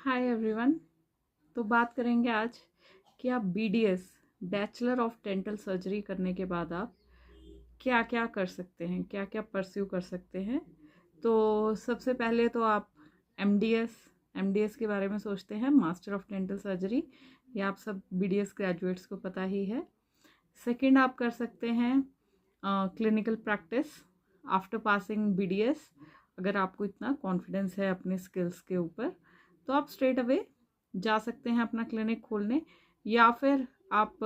Hi everyone. तो बात करेंगे आज कि आप BDS bachelor of dental surgery करने के बाद आप क्या क्या कर सकते हैं, क्या क्या परस्यू कर सकते हैं। तो सबसे पहले तो आप एमडीएस के बारे में सोचते हैं, मास्टर ऑफ डेंटल सर्जरी। ये आप सब बीडीएस ग्रेजुएट्स को पता ही है। सेकंड आप कर सकते हैं clinical practice after passing BDS. अगर आपको इतना कॉन्फिडेंस है अपने स्किल्स के ऊपर तो आप स्ट्रेट अवे जा सकते हैं अपना क्लिनिक खोलने, या फिर आप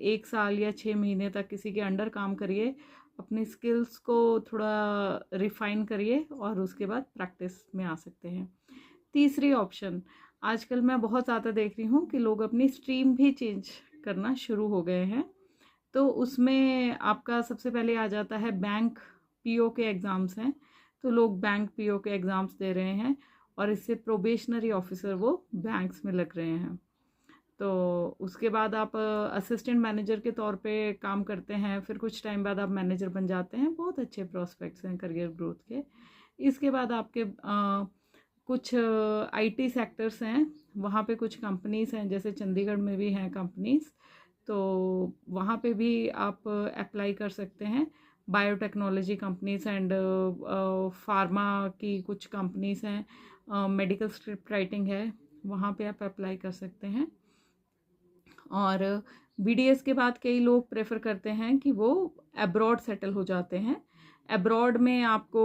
1 साल या 6 महीने तक किसी के अंडर काम करिए, अपनी स्किल्स को थोड़ा रिफाइन करिए और उसके बाद प्रैक्टिस में आ सकते हैं। तीसरी ऑप्शन, आजकल मैं बहुत ज़्यादा देख रही हूँ कि लोग अपनी स्ट्रीम भी चेंज करना शुरू हो गए हैं। तो उसमें आपका सबसे पहले आ जाता है बैंक पीओ के एग्ज़ाम्स हैं। तो लोग बैंक पीओ के एग्ज़ाम्स दे रहे हैं और इससे प्रोबेशनरी ऑफिसर वो बैंक्स में लग रहे हैं। तो उसके बाद आप असिस्टेंट मैनेजर के तौर पे काम करते हैं, फिर कुछ टाइम बाद आप मैनेजर बन जाते हैं। बहुत अच्छे प्रोस्पेक्ट्स हैं करियर ग्रोथ के। इसके बाद आपके कुछ आईटी सेक्टर्स हैं, वहाँ पे कुछ कंपनीज़ हैं, जैसे चंडीगढ़ में भी हैं कंपनीज़, तो वहाँ पे भी आप अप्लाई कर सकते हैं। बायोटेक्नोलॉजी कंपनीज एंड फार्मा की कुछ कंपनीज हैं, मेडिकल स्क्रिप्ट राइटिंग है, वहाँ पे आप अप्लाई कर सकते हैं। और बीडीएस के बाद कई लोग प्रेफर करते हैं कि वो अब्रॉड सेटल हो जाते हैं। अब्रॉड में आपको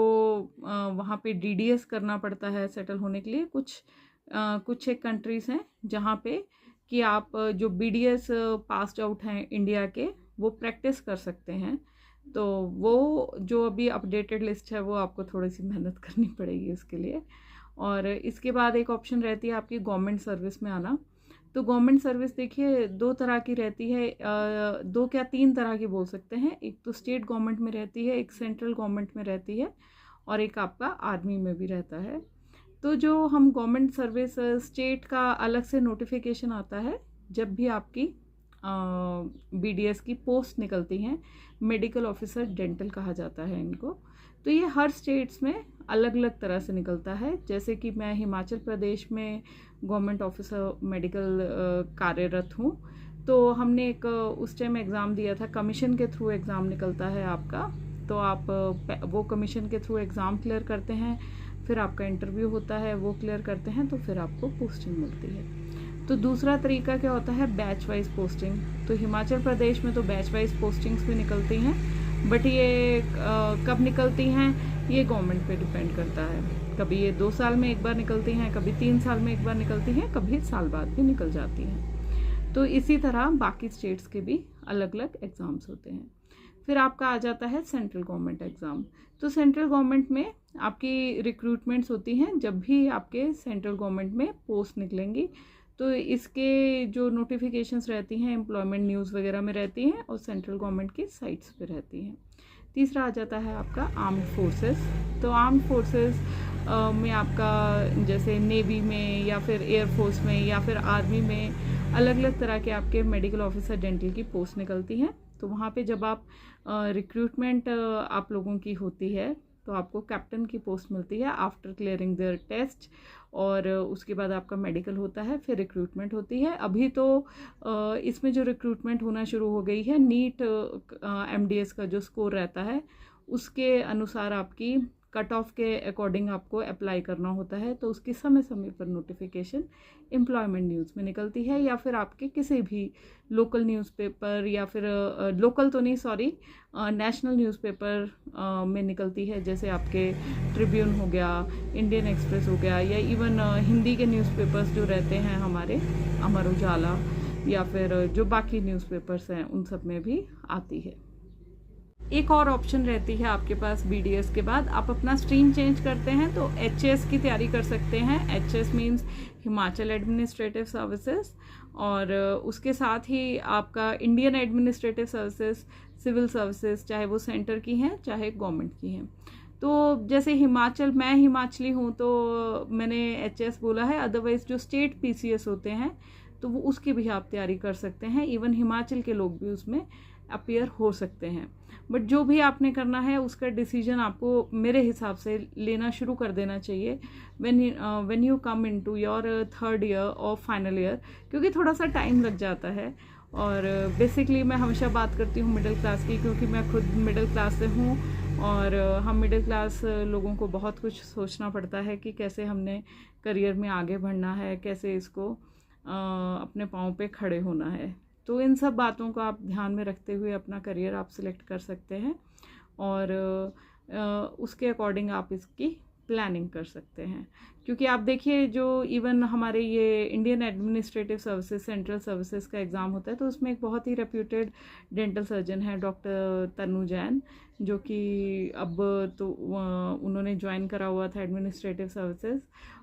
वहाँ पे डीडीएस करना पड़ता है सेटल होने के लिए। कुछ एक कंट्रीज़ हैं जहाँ पे कि आप जो बीडीएस पास्ड आउट हैं इंडिया के, वो प्रैक्टिस कर सकते हैं। तो वो जो अभी अपडेटेड लिस्ट है वो आपको थोड़ी सी मेहनत करनी पड़ेगी उसके लिए। और इसके बाद एक ऑप्शन रहती है आपकी गवर्नमेंट सर्विस में आना। तो गवर्नमेंट सर्विस देखिए दो तरह की रहती है, दो क्या तीन तरह की बोल सकते हैं। एक तो स्टेट गवर्नमेंट में रहती है, एक सेंट्रल गवर्नमेंट में रहती है, और एक आपका आर्मी में भी रहता है। तो जो हम गवर्नमेंट सर्विस, स्टेट का अलग से नोटिफिकेशन आता है जब भी आपकी बीडीएस की पोस्ट निकलती हैं। मेडिकल ऑफिसर डेंटल कहा जाता है इनको। तो ये हर स्टेट्स में अलग अलग तरह से निकलता है। जैसे कि मैं हिमाचल प्रदेश में गवर्नमेंट ऑफिसर मेडिकल कार्यरत हूँ। तो हमने एक उस टाइम एग्ज़ाम दिया था, कमीशन के थ्रू एग्ज़ाम निकलता है आपका। तो आप वो कमीशन के थ्रू एग्ज़ाम क्लियर करते हैं, फिर आपका इंटरव्यू होता है, वो क्लियर करते हैं, तो फिर आपको पोस्टिंग मिलती है। तो दूसरा तरीका क्या होता है, बैच वाइज पोस्टिंग। तो हिमाचल प्रदेश में तो बैच वाइज पोस्टिंग्स भी निकलती हैं, बट ये कब निकलती हैं ये गवर्नमेंट पे डिपेंड करता है। कभी ये 2 साल में एक बार निकलती हैं, कभी 3 साल में एक बार निकलती हैं, कभी साल बाद भी निकल जाती हैं। तो इसी तरह बाकी स्टेट्स के भी अलग अलग एग्ज़ाम्स होते हैं। फिर आपका आ जाता है सेंट्रल गवर्नमेंट एग्ज़ाम। तो सेंट्रल गवर्नमेंट में आपकी रिक्रूटमेंट्स होती हैं जब भी आपके सेंट्रल गवर्नमेंट में पोस्ट निकलेंगी। तो इसके जो नोटिफिकेशंस रहती हैं एम्प्लॉयमेंट न्यूज़ वगैरह में रहती हैं और सेंट्रल गवर्नमेंट की साइट्स पे रहती हैं। तीसरा आ जाता है आपका आर्म्ड फोर्सेस। तो आर्म्ड फोर्सेस में आपका जैसे नेवी में या फिर एयरफोर्स में या फिर आर्मी में अलग अलग तरह के आपके मेडिकल ऑफिसर डेंटल की पोस्ट निकलती हैं। तो वहाँ पे जब आप रिक्रूटमेंट आप लोगों की होती है तो आपको कैप्टन की पोस्ट मिलती है आफ्टर क्लियरिंग देयर टेस्ट, और उसके बाद आपका मेडिकल होता है, फिर रिक्रूटमेंट होती है। अभी तो इसमें जो रिक्रूटमेंट होना शुरू हो गई है, नीट एमडीएस का जो स्कोर रहता है उसके अनुसार आपकी कट ऑफ के अकॉर्डिंग आपको अप्लाई करना होता है। तो उसकी समय समय पर नोटिफिकेशन एम्प्लॉयमेंट न्यूज़ में निकलती है, या फिर आपके किसी भी लोकल न्यूज़पेपर, या फिर लोकल तो नहीं सॉरी नेशनल न्यूज़पेपर में निकलती है। जैसे आपके ट्रिब्यून हो गया, इंडियन एक्सप्रेस हो गया, या इवन हिंदी के न्यूज़पेपर्स जो रहते हैं हमारे, अमर उजाला, या फिर जो बाकी न्यूज़पेपर्स हैं उन सब में भी आती है। एक और ऑप्शन रहती है आपके पास बीडीएस के बाद, आप अपना स्ट्रीम चेंज करते हैं तो एचएस की तैयारी कर सकते हैं। HS means Himachal administrative services, और उसके साथ ही आपका Indian administrative services, civil services, चाहे वो सेंटर की हैं चाहे गवर्नमेंट की हैं। तो जैसे हिमाचल, मैं हिमाचली हूँ तो मैंने एचएस बोला है, अदरवाइज जो स्टेट पीसीएस होते हैं तो वो उसकी भी आप तैयारी कर सकते हैं। इवन हिमाचल के लोग भी उसमें अपीयर हो सकते हैं। बट जो भी आपने करना है उसका डिसीजन आपको मेरे हिसाब से लेना शुरू कर देना चाहिए when you come into your third year और फाइनल ईयर, क्योंकि थोड़ा सा टाइम लग जाता है। और बेसिकली मैं हमेशा बात करती हूँ मिडिल क्लास की, क्योंकि मैं खुद मिडिल क्लास से हूँ। और हम मिडिल क्लास लोगों को बहुत कुछ सोचना पड़ता है कि कैसे हमने करियर में आगे बढ़ना है, कैसे इसको अपने पाँव पे खड़े होना है। तो इन सब बातों को आप ध्यान में रखते हुए अपना करियर आप सिलेक्ट कर सकते हैं, और उसके अकॉर्डिंग आप इसकी प्लानिंग कर सकते हैं। क्योंकि आप देखिए, जो इवन हमारे ये Indian administrative services, central services का एग्ज़ाम होता है, तो उसमें एक बहुत ही रेप्यूटेड डेंटल सर्जन है डॉक्टर तनु जैन, जो कि अब तो उन्होंने ज्वाइन करा हुआ था एडमिनिस्ट्रेटिव सर्विसेज।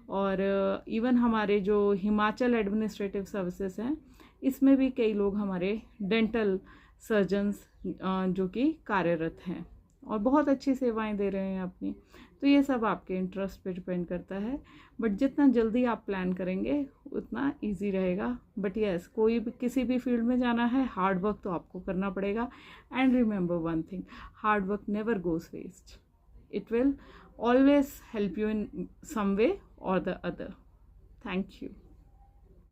और इवन हमारे जो हिमाचल एडमिनिस्ट्रेटिव सर्विसेज हैं, इसमें भी कई लोग हमारे डेंटल सर्जन्स जो कि कार्यरत हैं और बहुत अच्छी सेवाएं दे रहे हैं अपनी। तो ये सब आपके इंटरेस्ट पे डिपेंड करता है, बट जितना जल्दी आप प्लान करेंगे उतना इजी रहेगा। बट यस, कोई भी किसी भी फील्ड में जाना है, हार्ड वर्क तो आपको करना पड़ेगा। And remember one thing, hard work never goes waste, it will always help you in some way or the other. Thank you.